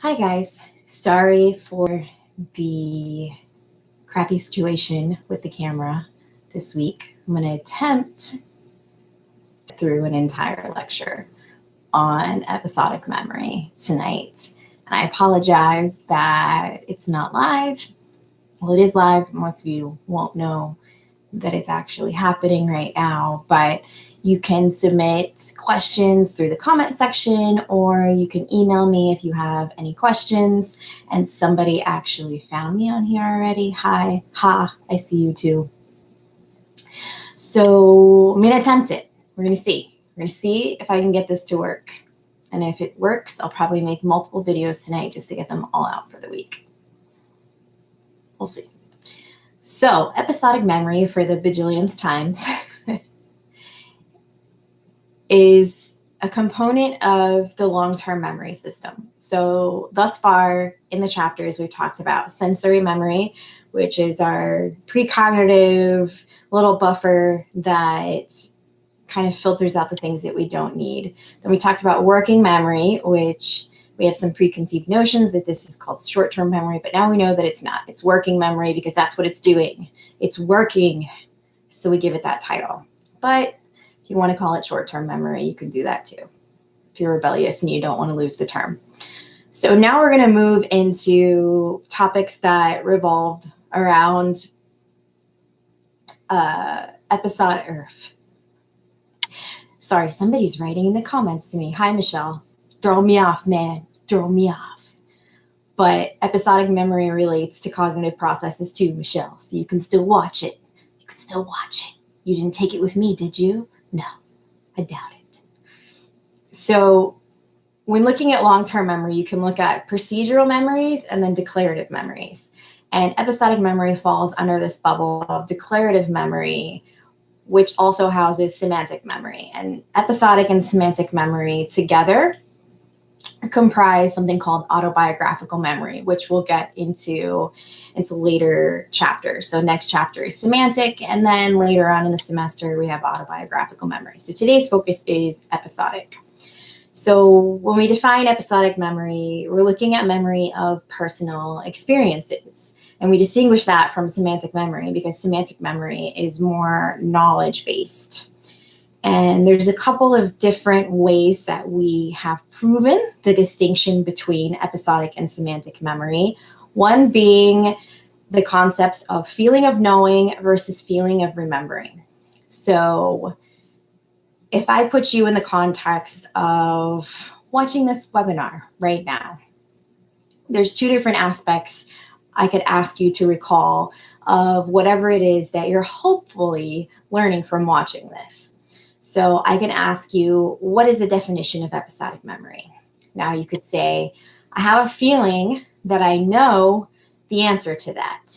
Hi guys, sorry for the crappy situation with the camera this week. I'm going to attempt through an entire lecture on episodic memory tonight. And I apologize that it's not live. Well, it is live. Most of you won't know that it's actually happening right now, but you can submit questions through the comment section, or you can email me if you have any questions. And somebody actually found me on here already. Hi, I see you too. So I'm going to attempt it. We're going to see. We're going to see if I can get this to work. And if it works, I'll probably make multiple videos tonight just to get them all out for the week. We'll see. So, episodic memory, for the bajillionth times, is a component of the long-term memory system. So, thus far in the chapters, we've talked about sensory memory, which is our precognitive little buffer that kind of filters out the things that we don't need. Then we talked about working memory, which we have some preconceived notions that this is called short-term memory, but now we know that it's not. It's working memory because that's what it's doing. It's working, so we give it that title. But if you want to call it short-term memory, you can do that too, if you're rebellious and you don't want to lose the term. So now we're going to move into topics that revolved around Sorry, somebody's writing in the comments to me. Hi, Michelle. Throw me off, man. Throw me off. But episodic memory relates to cognitive processes too, Michelle. So you can still watch it. You can still watch it. You didn't take it with me, did you? No, I doubt it. So when looking at long-term memory, you can look at procedural memories and then declarative memories. And episodic memory falls under this bubble of declarative memory, which also houses semantic memory. And episodic and semantic memory together comprise something called autobiographical memory, which we'll get into later chapters. So next chapter is semantic, and then later on in the semester, we have autobiographical memory. So today's focus is episodic. So when we define episodic memory, we're looking at memory of personal experiences. And we distinguish that from semantic memory because semantic memory is more knowledge-based. And there's a couple of different ways that we have proven the distinction between episodic and semantic memory. One being the concepts of feeling of knowing versus feeling of remembering. So if I put you in the context of watching this webinar right now, there's two different aspects I could ask you to recall of whatever it is that you're hopefully learning from watching this. So I can ask you, what is the definition of episodic memory? Now you could say, I have a feeling that I know the answer to that.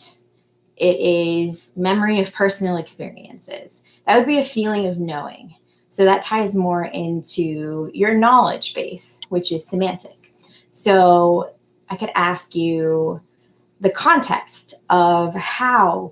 It is memory of personal experiences. That would be a feeling of knowing. So that ties more into your knowledge base, which is semantic. So I could ask you the context of how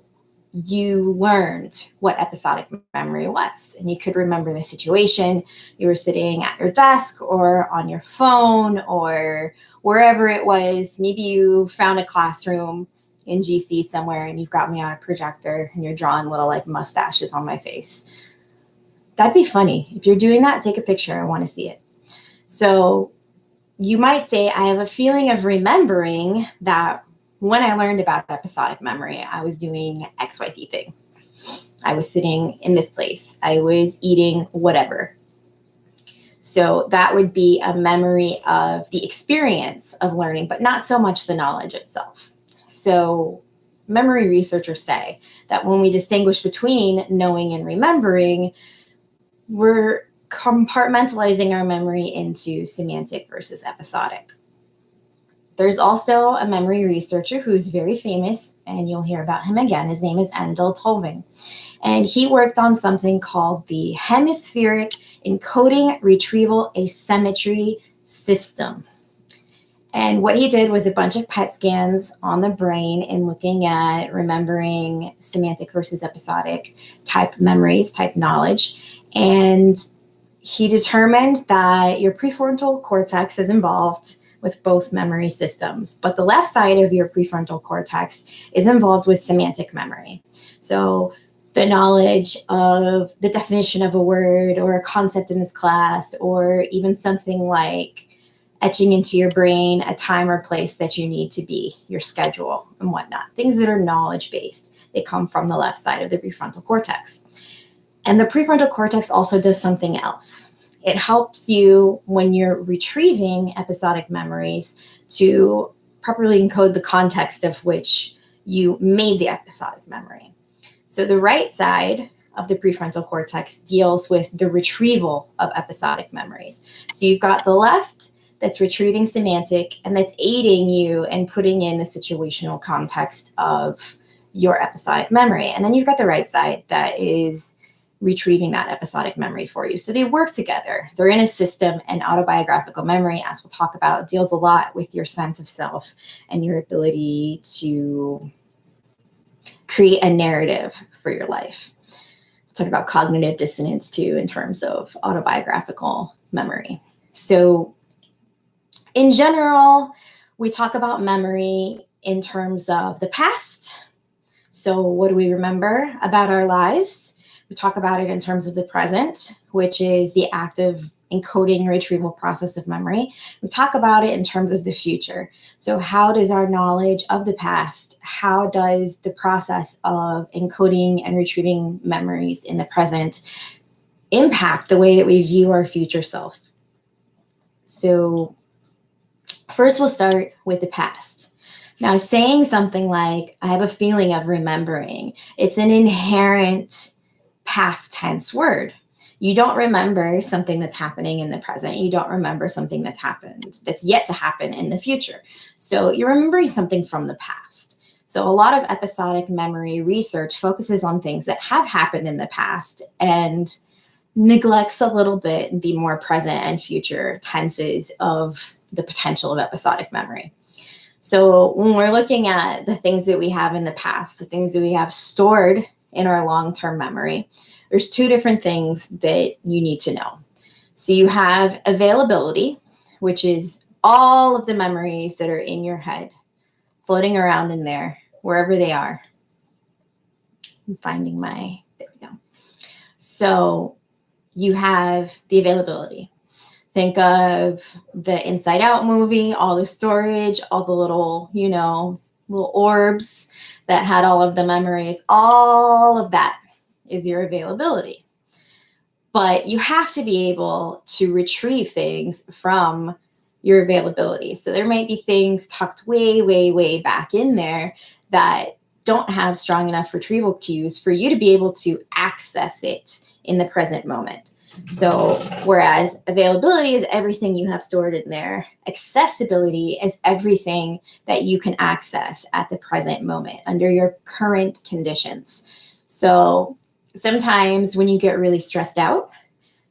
you learned what episodic memory was. And you could remember the situation. You were sitting at your desk or on your phone or wherever it was. Maybe you found a classroom in GC somewhere and you've got me on a projector and you're drawing little like mustaches on my face. That'd be funny. If you're doing that, take a picture. I want to see it. So you might say, I have a feeling of remembering that when I learned about episodic memory, I was doing XYZ thing. I was sitting in this place. I was eating whatever. So that would be a memory of the experience of learning, but not so much the knowledge itself. So memory researchers say that when we distinguish between knowing and remembering, we're compartmentalizing our memory into semantic versus episodic. There's also a memory researcher who's very famous, and you'll hear about him again. His name is Endel Tolving. And he worked on something called the Hemispheric Encoding Retrieval Asymmetry System. And what he did was a bunch of PET scans on the brain and looking at remembering semantic versus episodic type memories, type knowledge. And he determined that your prefrontal cortex is involved with both memory systems. But the left side of your prefrontal cortex is involved with semantic memory. So the knowledge of the definition of a word or a concept in this class, or even something like etching into your brain a time or place that you need to be, your schedule and whatnot. Things that are knowledge-based, they come from the left side of the prefrontal cortex. And the prefrontal cortex also does something else. It helps you when you're retrieving episodic memories to properly encode the context of which you made the episodic memory. So the right side of the prefrontal cortex deals with the retrieval of episodic memories. So you've got the left that's retrieving semantic and that's aiding you and putting in the situational context of your episodic memory. And then you've got the right side that is retrieving that episodic memory for you. So they work together. They're in a system, and autobiographical memory, as we'll talk about, deals a lot with your sense of self and your ability to create a narrative for your life. We'll talk about cognitive dissonance too in terms of autobiographical memory. So in general, we talk about memory in terms of the past. So what do we remember about our lives? We talk about it in terms of the present, which is the active encoding and retrieval process of memory. We talk about it in terms of the future. So how does our knowledge of the past, how does the process of encoding and retrieving memories in the present impact the way that we view our future self? So first we'll start with the past. Now, saying something like, I have a feeling of remembering, it's an inherent past tense word. You don't remember something that's happening in the present. You don't remember something that's happened, that's yet to happen in the future. So you're remembering something from the past. So a lot of episodic memory research focuses on things that have happened in the past and neglects a little bit the more present and future tenses of the potential of episodic memory. So when we're looking at the things that we have in the past, the things that we have stored in our long-term memory, there's two different things that you need to know. So you have availability, which is all of the memories that are in your head, floating around in there, wherever they are. I'm finding there we go. So you have the availability. Think of the Inside Out movie, all the storage, all the little, little orbs that had all of the memories. All of that is your availability. But you have to be able to retrieve things from your availability. So there might be things tucked way, way, way back in there that don't have strong enough retrieval cues for you to be able to access it in the present moment. So whereas availability is everything you have stored in there, accessibility is everything that you can access at the present moment under your current conditions. So sometimes when you get really stressed out,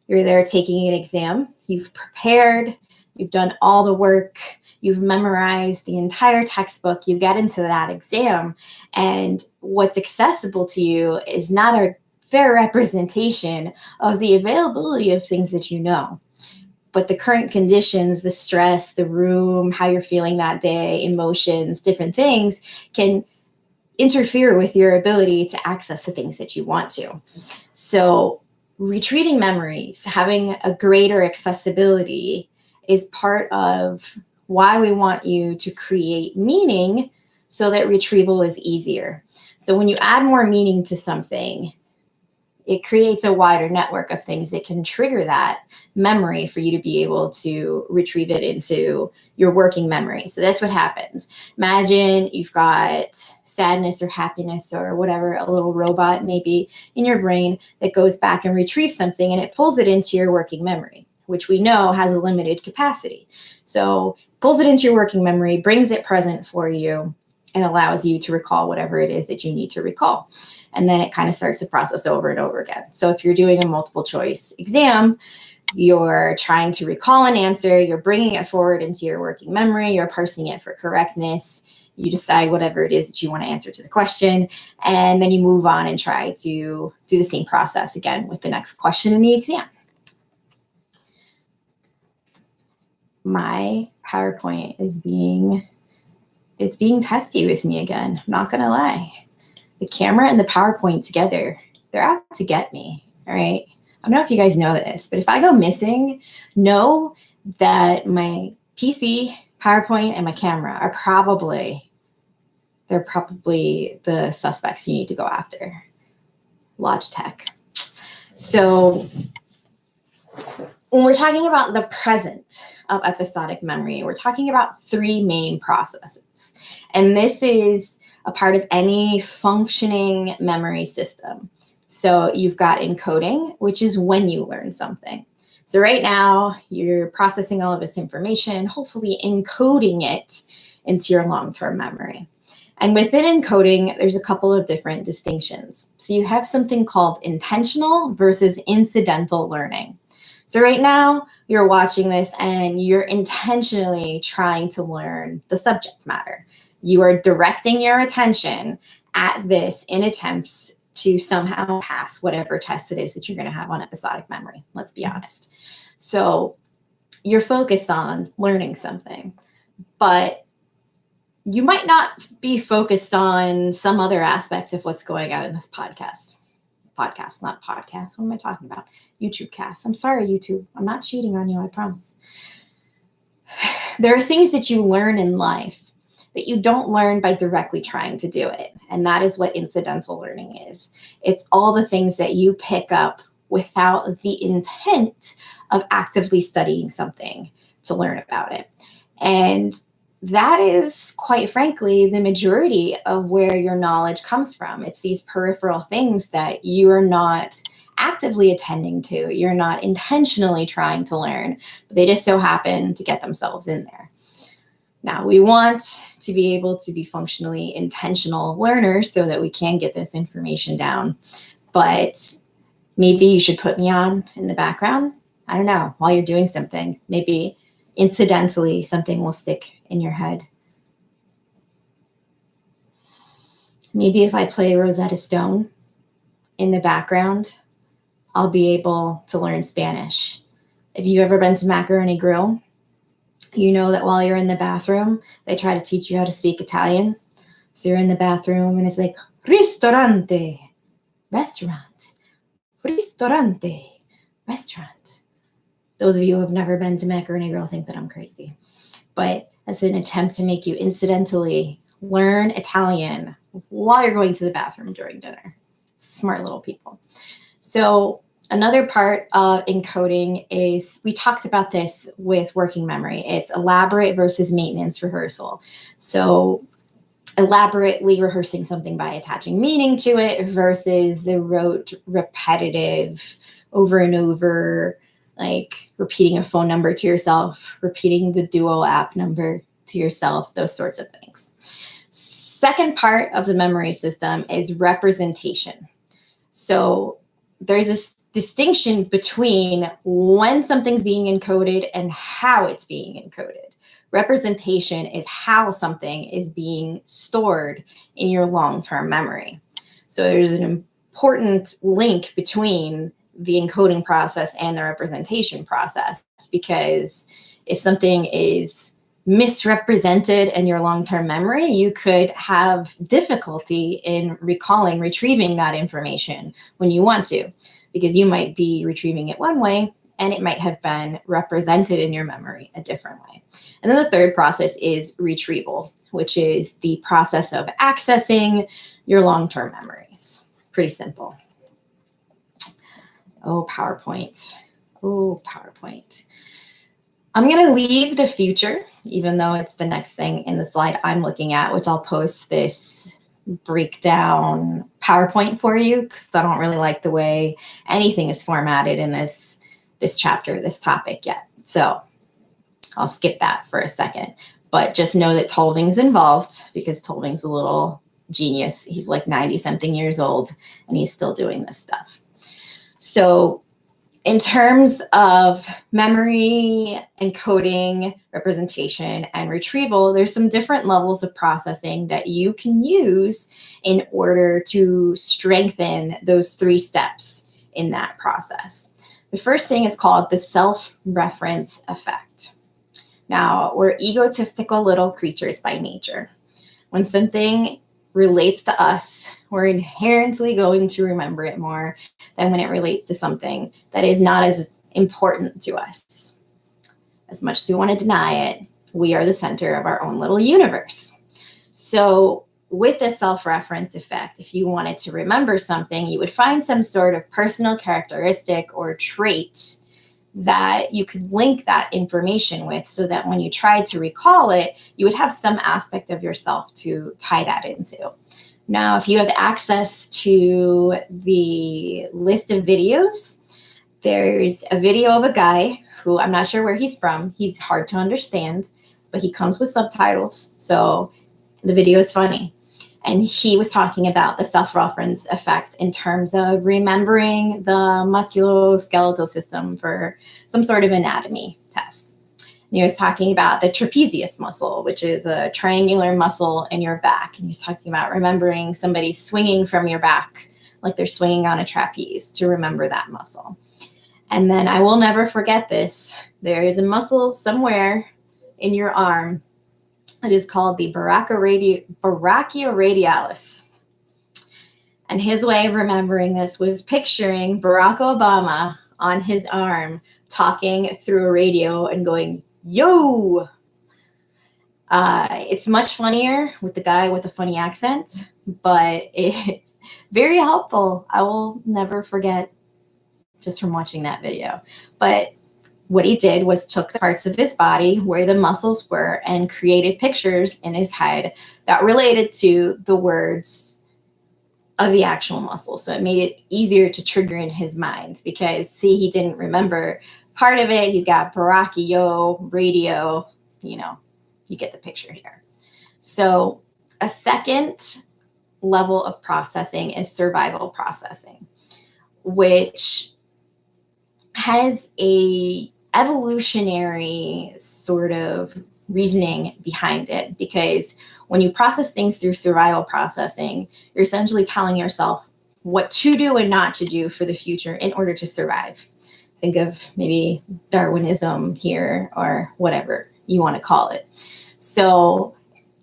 you're there taking an exam, you've prepared, you've done all the work, you've memorized the entire textbook, you get into that exam, and what's accessible to you is not a fair representation of the availability of things that you know. But the current conditions, the stress, the room, how you're feeling that day, emotions, different things can interfere with your ability to access the things that you want to. So retrieving memories, having a greater accessibility is part of why we want you to create meaning so that retrieval is easier. So when you add more meaning to something, it creates a wider network of things that can trigger that memory for you to be able to retrieve it into your working memory. So that's what happens. Imagine you've got sadness or happiness or whatever, a little robot maybe in your brain that goes back and retrieves something and it pulls it into your working memory, which we know has a limited capacity. So pulls it into your working memory, brings it present for you, and allows you to recall whatever it is that you need to recall. And then it kind of starts the process over and over again. So if you're doing a multiple choice exam, you're trying to recall an answer, you're bringing it forward into your working memory, you're parsing it for correctness, you decide whatever it is that you want to answer to the question, and then you move on and try to do the same process again with the next question in the exam. my PowerPoint is being testy with me again. I'm not gonna lie. The camera and the PowerPoint together, they're out to get me, all right? I don't know if you guys know this, but if I go missing, know that my PC, PowerPoint, and my camera are probably the suspects you need to go after. Logitech. So when we're talking about the present of episodic memory, we're talking about three main processes. And this is a part of any functioning memory system. So you've got encoding, which is when you learn something. So right now, you're processing all of this information and hopefully encoding it into your long-term memory. And within encoding, there's a couple of different distinctions. So you have something called intentional versus incidental learning. So right now, you're watching this and you're intentionally trying to learn the subject matter. You are directing your attention at this in attempts to somehow pass whatever test it is that you're going to have on episodic memory. Let's be honest. So you're focused on learning something, but you might not be focused on some other aspect of what's going on in this podcast. Podcast, not podcast. What am I talking about? YouTube cast. I'm sorry, YouTube. I'm not cheating on you, I promise. There are things that you learn in life that you don't learn by directly trying to do it. And that is what incidental learning is. It's all the things that you pick up without the intent of actively studying something to learn about it. And that is, quite frankly, the majority of where your knowledge comes from. It's these peripheral things that you are not actively attending to. You're not intentionally trying to learn, but they just so happen to get themselves in there. Now, we want to be able to be functionally intentional learners so that we can get this information down. But maybe you should put me on in the background. I don't know, while you're doing something. Maybe incidentally, something will stick in your head. Maybe if I play Rosetta Stone in the background, I'll be able to learn Spanish. If you've ever been to Macaroni Grill, you know that while you're in the bathroom, they try to teach you how to speak Italian. So you're in the bathroom and it's like, ristorante, restaurant, ristorante, restaurant. Those of you who have never been to Macaroni Grill think that I'm crazy. But as an attempt to make you incidentally learn Italian while you're going to the bathroom during dinner. Smart little people. So another part of encoding is, we talked about this with working memory. It's elaborate versus maintenance rehearsal. So elaborately rehearsing something by attaching meaning to it versus the rote, repetitive, over and over, like repeating a phone number to yourself, repeating the Duo app number to yourself, those sorts of things. Second part of the memory system is representation. So there's this distinction between when something's being encoded and how it's being encoded. Representation is how something is being stored in your long-term memory. So there's an important link between the encoding process and the representation process, because if something is misrepresented in your long-term memory, you could have difficulty in retrieving that information when you want to, because you might be retrieving it one way and it might have been represented in your memory a different way. And then the third process is retrieval, which is the process of accessing your long-term memories. Pretty simple. Oh, PowerPoint. Oh, PowerPoint. I'm going to leave the future, even though it's the next thing in the slide I'm looking at, which I'll post this breakdown PowerPoint for you, because I don't really like the way anything is formatted in this chapter, this topic yet. So I'll skip that for a second. But just know that Tolving's involved, because Tolving's a little genius. He's like 90-something years old, and he's still doing this stuff. So in terms of memory, encoding, representation, and retrieval, there's some different levels of processing that you can use in order to strengthen those 3 steps in that process. The first thing is called the self-reference effect. Now, we're egotistical little creatures by nature. When something relates to us, we're inherently going to remember it more than when it relates to something that is not as important to us. As much as we want to deny it, we are the center of our own little universe. So with the self-reference effect, if you wanted to remember something, you would find some sort of personal characteristic or trait that you could link that information with, so that when you tried to recall it, you would have some aspect of yourself to tie that into. Now, if you have access to the list of videos, there's a video of a guy who, I'm not sure where he's from. He's hard to understand, but he comes with subtitles, so the video is funny. And he was talking about the self-reference effect in terms of remembering the musculoskeletal system for some sort of anatomy test. And he was talking about the trapezius muscle, which is a triangular muscle in your back. And he was talking about remembering somebody swinging from your back like they're swinging on a trapeze, to remember that muscle. And then I will never forget this. There is a muscle somewhere in your arm. It is called the brachioradialis. And his way of remembering this was picturing Barack Obama on his arm talking through a radio and going, yo. It's much funnier with the guy with the funny accent, but it's very helpful. I will never forget just from watching that video. But what he did was took the parts of his body where the muscles were and created pictures in his head that related to the words of the actual muscle. So it made it easier to trigger in his mind, because, see, he didn't remember part of it. He's got brachio, radio, you get the picture here. So a second level of processing is survival processing, which has a evolutionary sort of reasoning behind it, because when you process things through survival processing, you're essentially telling yourself what to do and not to do for the future in order to survive. Think of maybe Darwinism here, or whatever you want to call it. So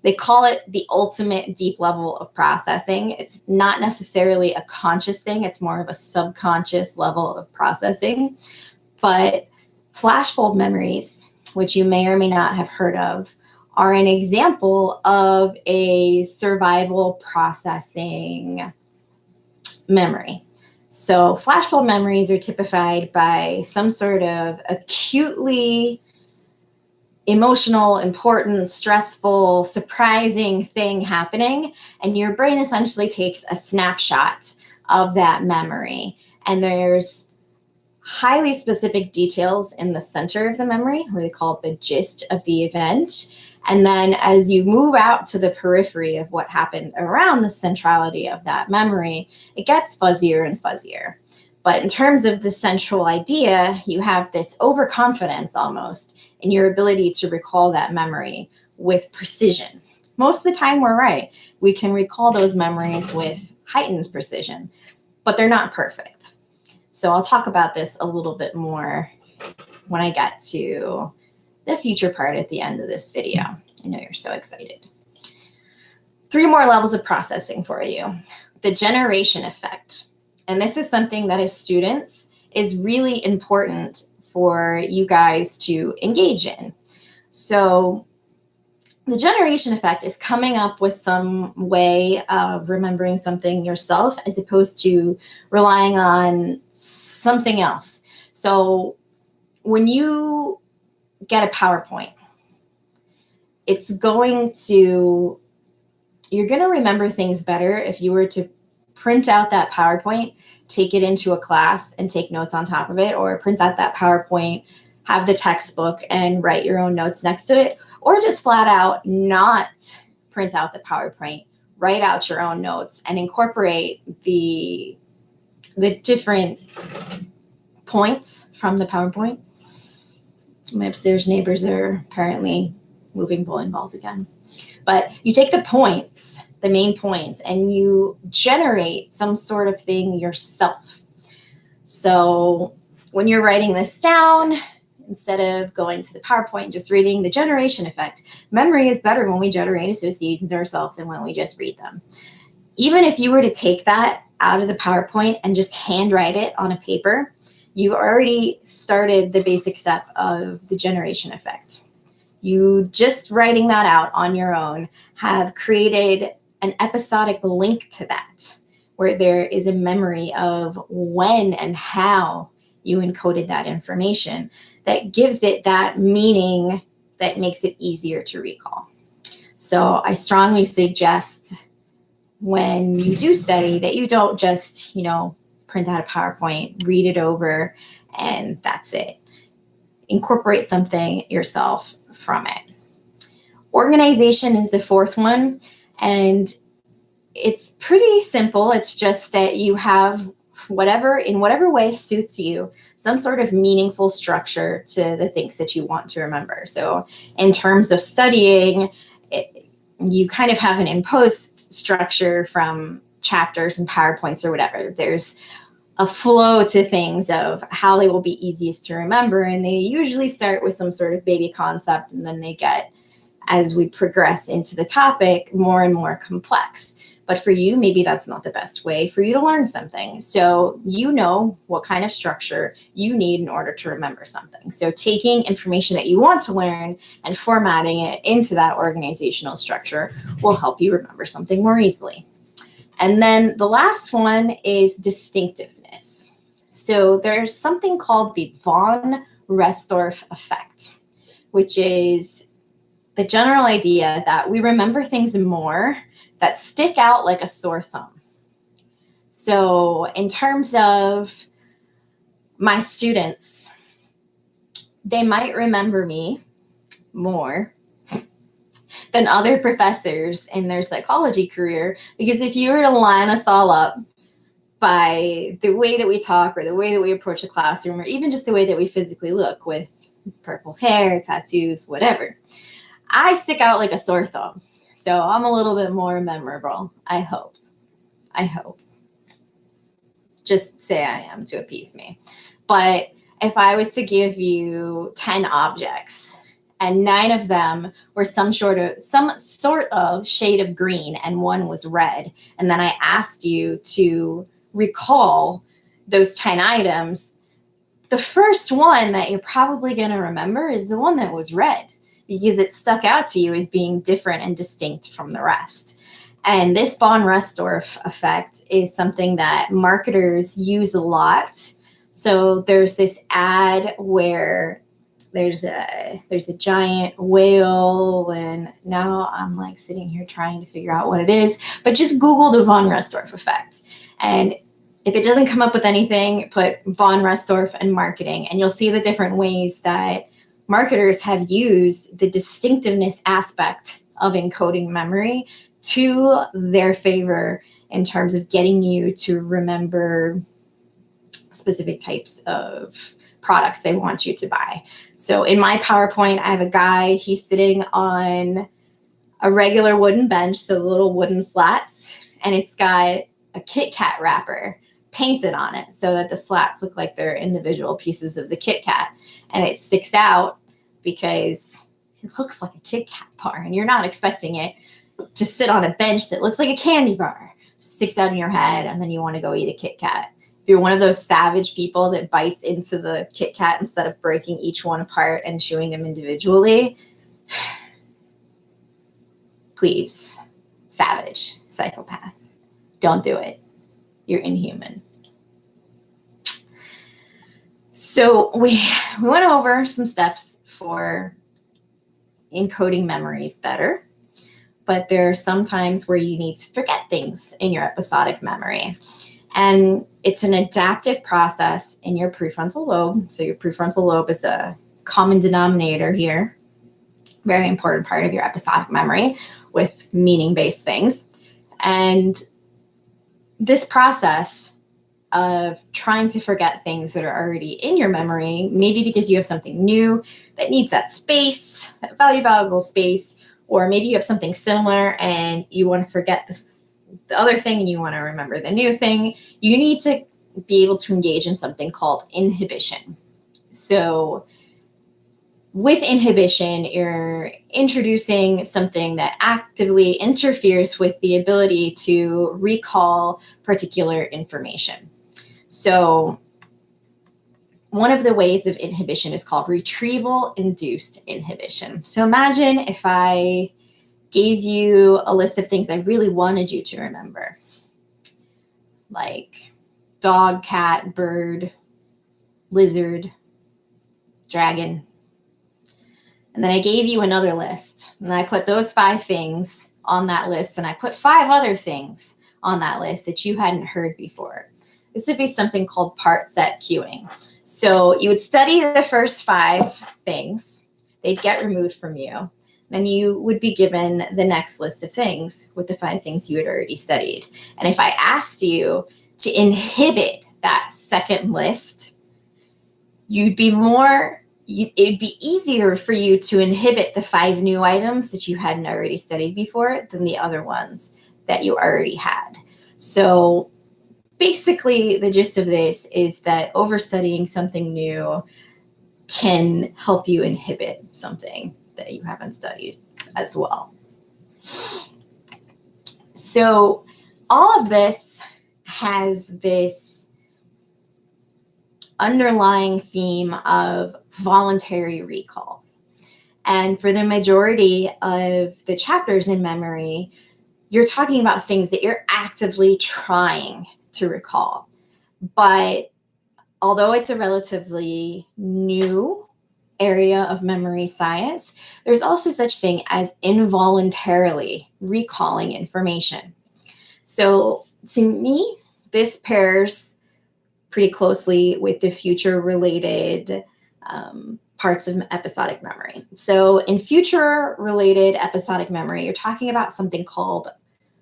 they call it the ultimate deep level of processing. It's not necessarily a conscious thing. It's more of a subconscious level of processing. But flashbulb memories, which you may or may not have heard of, are an example of a survival processing memory. So flashbulb memories are typified by some sort of acutely emotional, important, stressful, surprising thing happening, and your brain essentially takes a snapshot of that memory. And there's highly specific details in the center of the memory, where they call it the gist of the event. And then as you move out to the periphery of what happened around the centrality of that memory, it gets fuzzier and fuzzier. But in terms of the central idea, you have this overconfidence almost in your ability to recall that memory with precision. Most of the time we're right. We can recall those memories with heightened precision, but they're not perfect. So I'll talk about this a little bit more when I get to the future part at the end of this video. I know you're so excited. 3 more levels of processing for you. The generation effect. And this is something that as students is really important for you guys to engage in. So the generation effect is coming up with some way of remembering something yourself, as opposed to relying on something else. So when you get a PowerPoint, you're going to remember things better if you were to print out that PowerPoint, take it into a class and take notes on top of it, or print out that PowerPoint, have the textbook and write your own notes next to it, or just flat out not print out the PowerPoint, write out your own notes and incorporate the different points from the PowerPoint. My upstairs neighbors are apparently moving bowling balls again. But you take the points, the main points, and you generate some sort of thing yourself. So when you're writing this down, instead of going to the PowerPoint and just reading the generation effect. Memory is better when we generate associations ourselves than when we just read them. Even if you were to take that out of the PowerPoint and just handwrite it on a paper, you already started the basic step of the generation effect. You just writing that out on your own have created an episodic link to that, where there is a memory of when and how you encoded that information that gives it that meaning that makes it easier to recall. So I strongly suggest when you do study that you don't just, print out a PowerPoint, read it over, and that's it. Incorporate something yourself from it. Organization is the fourth one, and it's pretty simple. It's just that you have in whatever way suits you, some sort of meaningful structure to the things that you want to remember. So in terms of studying, you kind of have an in-post structure from chapters and PowerPoints or whatever. There's a flow to things of how they will be easiest to remember. And they usually start with some sort of baby concept, and then they get, as we progress into the topic, more and more complex. But for you, maybe that's not the best way for you to learn something. So you know what kind of structure you need in order to remember something. So taking information that you want to learn and formatting it into that organizational structure will help you remember something more easily. And then the last one is distinctiveness. So there's something called the von Restorff effect, which is the general idea that we remember things more that stick out like a sore thumb. So in terms of my students, they might remember me more than other professors in their psychology career, because if you were to line us all up by the way that we talk or the way that we approach the classroom, or even just the way that we physically look with purple hair, tattoos, whatever, I stick out like a sore thumb. So I'm a little bit more memorable, I hope. Just say I am to appease me. But if I was to give you 10 objects and 9 of them were some sort of shade of green and 1 was red, and then I asked you to recall those 10 items, the first one that you're probably going to remember is the one that was red, because it stuck out to you as being different and distinct from the rest. And this von Restorff effect is something that marketers use a lot. So there's this ad where there's a giant whale, and now I'm like sitting here trying to figure out what it is, but just Google the von Restorff effect. And if it doesn't come up with anything, put von Restorff and marketing, and you'll see the different ways that marketers have used the distinctiveness aspect of encoding memory to their favor in terms of getting you to remember specific types of products they want you to buy. So in my PowerPoint, I have a guy, he's sitting on a regular wooden bench, so little wooden slats, and it's got a Kit Kat wrapper painted on it so that the slats look like they're individual pieces of the Kit Kat. And it sticks out because it looks like a Kit Kat bar, and you're not expecting it to sit on a bench that looks like a candy bar. It sticks out in your head, and then you want to go eat a Kit Kat. If you're one of those savage people that bites into the Kit Kat instead of breaking each one apart and chewing them individually, please, savage, psychopath, don't do it. You're inhuman. So we went over some steps for encoding memories better, but there are some times where you need to forget things in your episodic memory. And it's an adaptive process in your prefrontal lobe. So your prefrontal lobe is a common denominator here, very important part of your episodic memory with meaning-based things. And this process of trying to forget things that are already in your memory, maybe because you have something new that needs that space, that valuable space, or maybe you have something similar and you want to forget the other thing and you want to remember the new thing, you need to be able to engage in something called inhibition. So with inhibition, you're introducing something that actively interferes with the ability to recall particular information. So one of the ways of inhibition is called retrieval-induced inhibition. So imagine if I gave you a list of things I really wanted you to remember, like dog, cat, bird, lizard, dragon. And then I gave you another list, and I put those 5 things on that list, and I put 5 other things on that list that you hadn't heard before. This would be something called PartSet Queueing. So you would study the first 5 things, they'd get removed from you, then you would be given the next list of things with the 5 things you had already studied. And if I asked you to inhibit that second list, it'd be easier for you to inhibit the 5 new items that you hadn't already studied before than the other ones that you already had. So basically, the gist of this is that overstudying something new can help you inhibit something that you haven't studied as well. So all of this has this underlying theme of voluntary recall. And for the majority of the chapters in memory, you're talking about things that you're actively trying to recall. But although it's a relatively new area of memory science, there's also such thing as involuntarily recalling information. So to me, this pairs pretty closely with the future-related parts of episodic memory. So in future-related episodic memory, you're talking about something called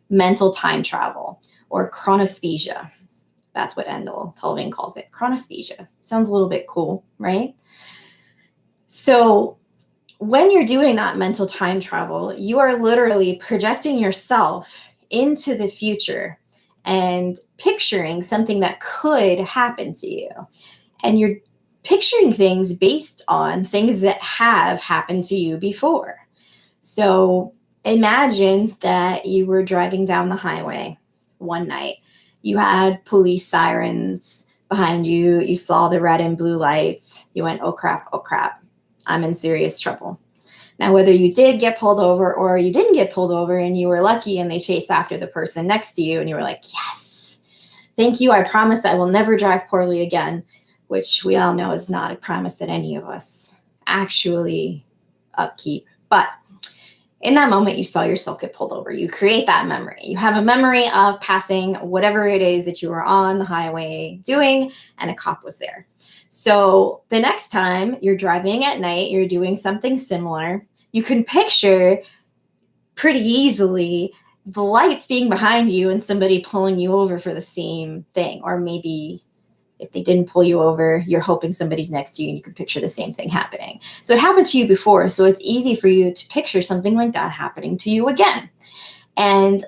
mental time travel or chronesthesia. That's what Endel Tulving calls it, chronesthesia. Sounds a little bit cool, right? So when you're doing that mental time travel, you are literally projecting yourself into the future and picturing something that could happen to you. And you're picturing things based on things that have happened to you before. So imagine that you were driving down the highway one night. You had police sirens behind you. You saw the red and blue lights. You went, oh crap, I'm in serious trouble. Now, whether you did get pulled over or you didn't get pulled over and you were lucky and they chased after the person next to you and you were like, yes, thank you. I promise I will never drive poorly again, which we all know is not a promise that any of us actually upkeep. But in that moment, you saw yourself get pulled over. You create that memory. You have a memory of passing whatever it is that you were on the highway doing, and a cop was there. So the next time you're driving at night, you're doing something similar, you can picture pretty easily the lights being behind you and somebody pulling you over for the same thing. Or maybe if they didn't pull you over, you're hoping somebody's next to you and you can picture the same thing happening. So it happened to you before, so it's easy for you to picture something like that happening to you again. And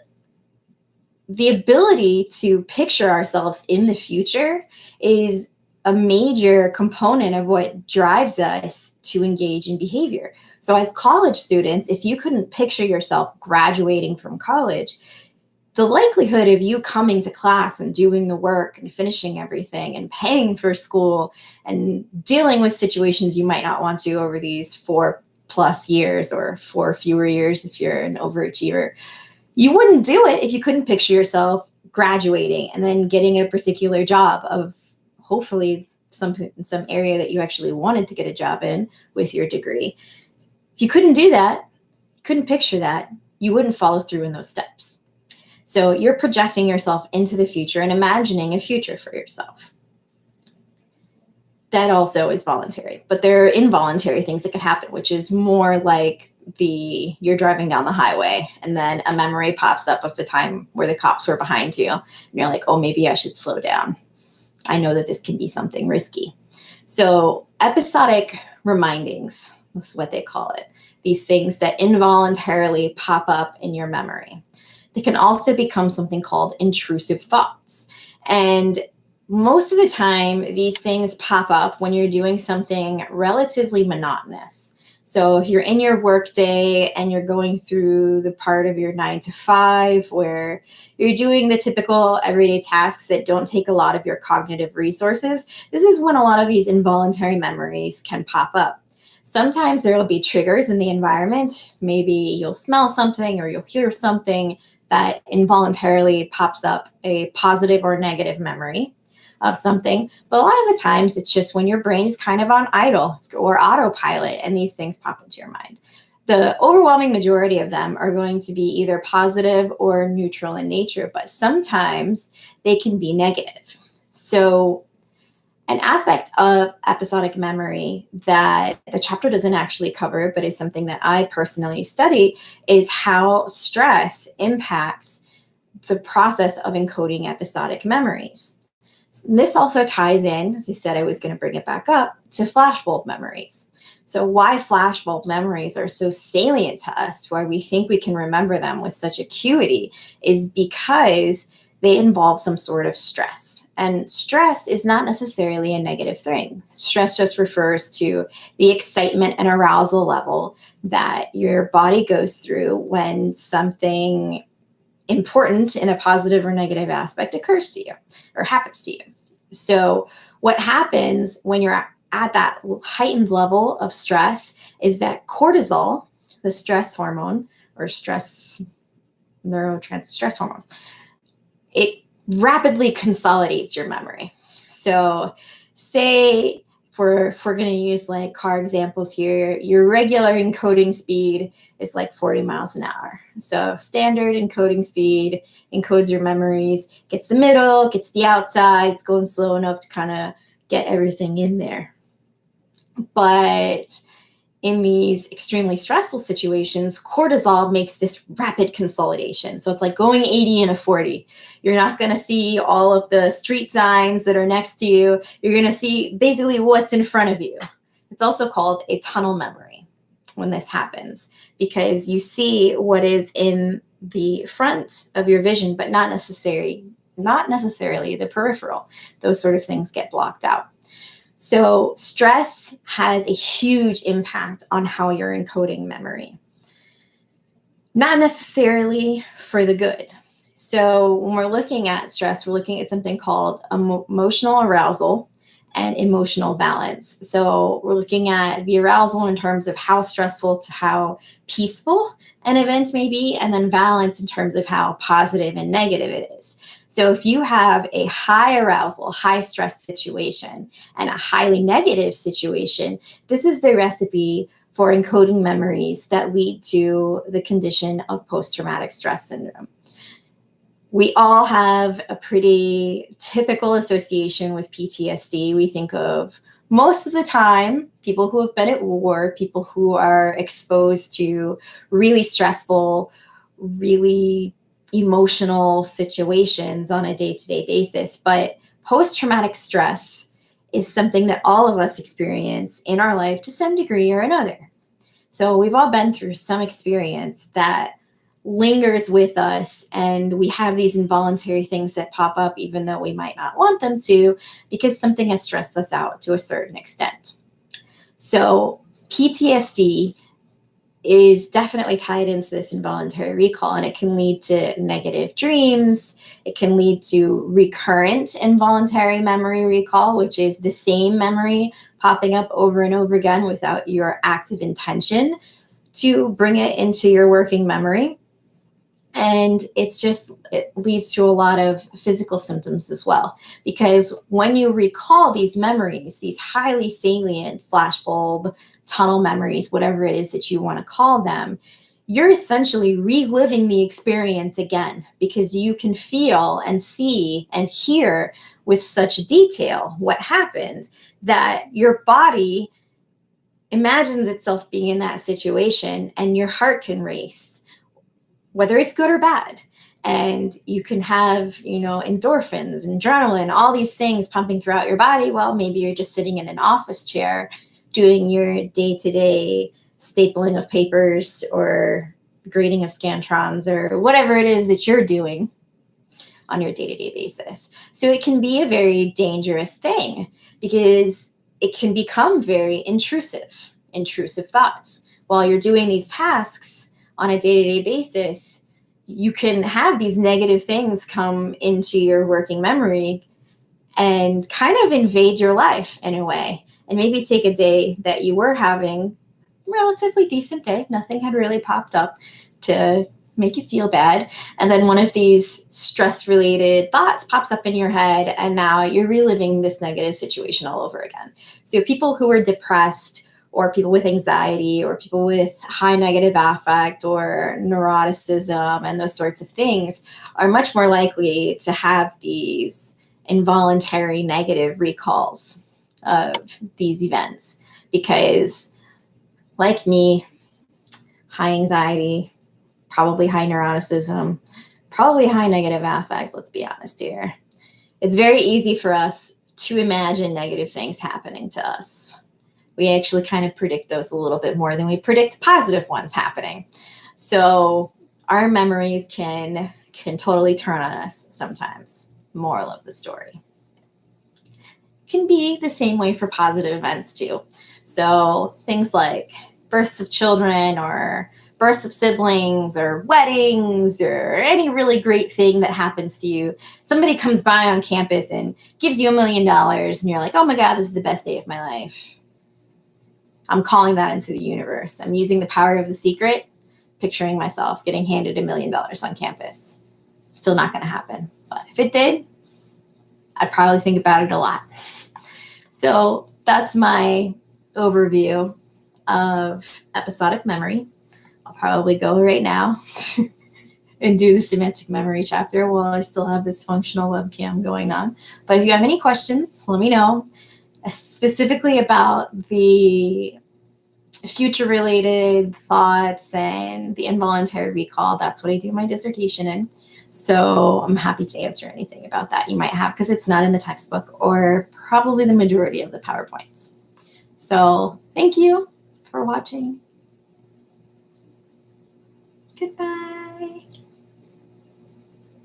the ability to picture ourselves in the future is a major component of what drives us to engage in behavior. So as college students, if you couldn't picture yourself graduating from college, the likelihood of you coming to class and doing the work and finishing everything and paying for school and dealing with situations you might not want to over these 4+ years or 4 fewer years if you're an overachiever, you wouldn't do it if you couldn't picture yourself graduating and then getting a particular job of hopefully some area that you actually wanted to get a job in with your degree. If you couldn't do that, couldn't picture that, you wouldn't follow through in those steps. So you're projecting yourself into the future and imagining a future for yourself. That also is voluntary, but there are involuntary things that could happen, which is more like you're driving down the highway and then a memory pops up of the time where the cops were behind you. And you're like, oh, maybe I should slow down. I know that this can be something risky. So episodic remindings, that's what they call it. These things that involuntarily pop up in your memory. They can also become something called intrusive thoughts. And most of the time, these things pop up when you're doing something relatively monotonous. So if you're in your work day and you're going through the part of your 9 to 5 where you're doing the typical everyday tasks that don't take a lot of your cognitive resources, this is when a lot of these involuntary memories can pop up. Sometimes there will be triggers in the environment. Maybe you'll smell something or you'll hear something that involuntarily pops up a positive or negative memory of something. But a lot of the times it's just when your brain is kind of on idle or autopilot and these things pop into your mind. The overwhelming majority of them are going to be either positive or neutral in nature, but sometimes they can be negative. So an aspect of episodic memory that the chapter doesn't actually cover, but is something that I personally study, is how stress impacts the process of encoding episodic memories. This also ties in, as I said, I was going to bring it back up, to flashbulb memories. So why flashbulb memories are so salient to us, why we think we can remember them with such acuity, is because they involve some sort of stress. And stress is not necessarily a negative thing. Stress just refers to the excitement and arousal level that your body goes through when something important in a positive or negative aspect occurs to you or happens to you. So what happens when you're at that heightened level of stress is that cortisol, the stress hormone or stress hormone, it rapidly consolidates your memory. So say if we're going to use like car examples here, your regular encoding speed is like 40 miles an hour. So standard encoding speed encodes your memories, gets the middle, gets the outside, it's going slow enough to kind of get everything in there. But in these extremely stressful situations, cortisol makes this rapid consolidation. So it's like going 80 in a 40. You're not going to see all of the street signs that are next to you. You're going to see basically what's in front of you. It's also called a tunnel memory when this happens, because you see what is in the front of your vision, but not necessarily the peripheral. Those sort of things get blocked out. So stress has a huge impact on how you're encoding memory. Not necessarily for the good. So when we're looking at stress, we're looking at something called emotional arousal and emotional balance. So we're looking at the arousal in terms of how stressful to how peaceful an event may be, and then balance in terms of how positive and negative it is. So if you have a high arousal, high stress situation and a highly negative situation, this is the recipe for encoding memories that lead to the condition of post-traumatic stress syndrome. We all have a pretty typical association with PTSD. We think of most of the time people who have been at war, people who are exposed to really stressful, really emotional situations on a day-to-day basis. But post-traumatic stress is something that all of us experience in our life to some degree or another. So we've all been through some experience that lingers with us, and we have these involuntary things that pop up even though we might not want them to, because something has stressed us out to a certain extent. So PTSD is definitely tied into this involuntary recall, and it can lead to negative dreams. It can lead to recurrent involuntary memory recall, which is the same memory popping up over and over again without your active intention to bring it into your working memory. And it leads to a lot of physical symptoms as well, because when you recall these memories, these highly salient flashbulb, tunnel memories, whatever it is that you want to call them, you're essentially reliving the experience again, because you can feel and see and hear with such detail what happened that your body imagines itself being in that situation, and your heart can race, whether it's good or bad. And you can have, endorphins, adrenaline, all these things pumping throughout your body. Well, maybe you're just sitting in an office chair doing your day-to-day stapling of papers or grading of scantrons or whatever it is that you're doing on your day-to-day basis. So it can be a very dangerous thing because it can become very intrusive. intrusive thoughts. While you're doing these tasks on a day-to-day basis, you can have these negative things come into your working memory and kind of invade your life in a way. And maybe take a day that you were having a relatively decent day, nothing had really popped up to make you feel bad. And then one of these stress-related thoughts pops up in your head, and now you're reliving this negative situation all over again. So people who are depressed, or people with anxiety, or people with high negative affect or neuroticism and those sorts of things are much more likely to have these involuntary negative recalls of these events. Because like me, high anxiety, probably high neuroticism, probably high negative affect, let's be honest here. It's very easy for us to imagine negative things happening to us. We actually kind of predict those a little bit more than we predict positive ones happening. So our memories can totally turn on us sometimes. Moral of the story. Can be the same way for positive events too. So things like births of children, or births of siblings, or weddings, or any really great thing that happens to you. Somebody comes by on campus and gives you $1 million, and you're like, oh my God, this is the best day of my life. I'm calling that into the universe. I'm using the power of the secret, picturing myself getting handed $1 million on campus. Still not going to happen. But if it did, I'd probably think about it a lot. So that's my overview of episodic memory. I'll probably go right now and do the semantic memory chapter while I still have this functional webcam going on. But if you have any questions, let me know, specifically about the future-related thoughts and the involuntary recall. That's what I do my dissertation in. So I'm happy to answer anything about that you might have, because it's not in the textbook or probably the majority of the PowerPoints. So thank you for watching. Goodbye.